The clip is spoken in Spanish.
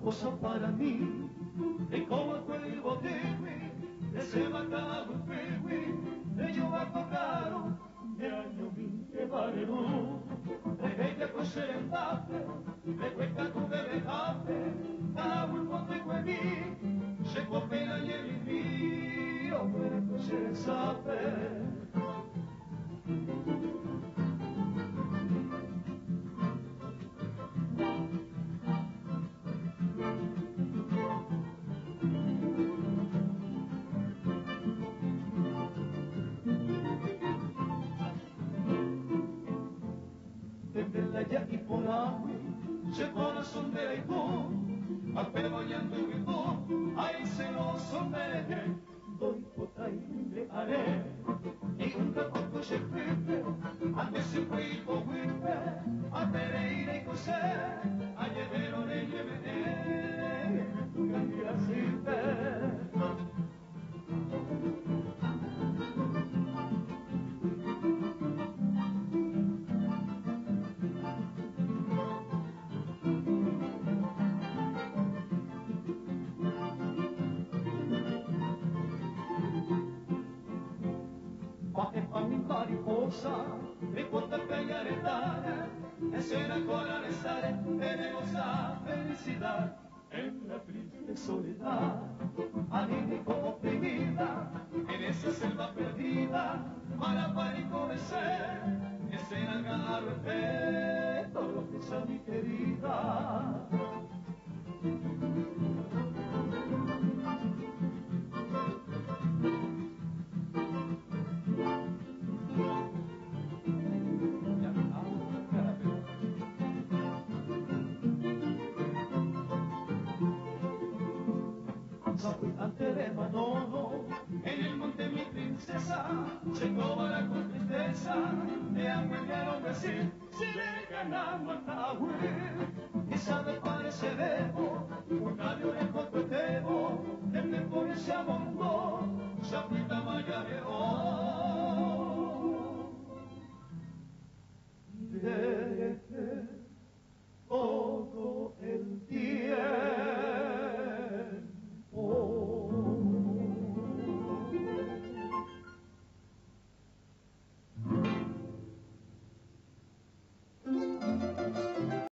cosa para mí, de cómo fue el botegue, de se mataba el pegue, de yo a tocar, de año mi que valero, de ella con serendate, de cuesta tu bebé café, cada un botegue mí, se copela y el mío, pero se sabe. Desde y por agua, se corazón de Aitón, al pelo y ando y ahí se lo somete, doy pota y le haré, y un rato se pipe, antes se fue y cogipe, a Pereira y José, a llevero le llevé, cambia así. Baje pa' mi mariposa, mi cuota pegaretana, escena cola de sale, tenemos la felicidad en la triste soledad, anímico oprimida, en esa selva perdida, para paricorecer, escena el ganado perfecto, lo que es a mi querida. Ante de Manolo, en el monte mi princesa, se cobra con tristeza, de agüeñaron decir, si le ganamos a Tahué, y sabe parece debo, un radio de cototebo, del tiempo y ese amor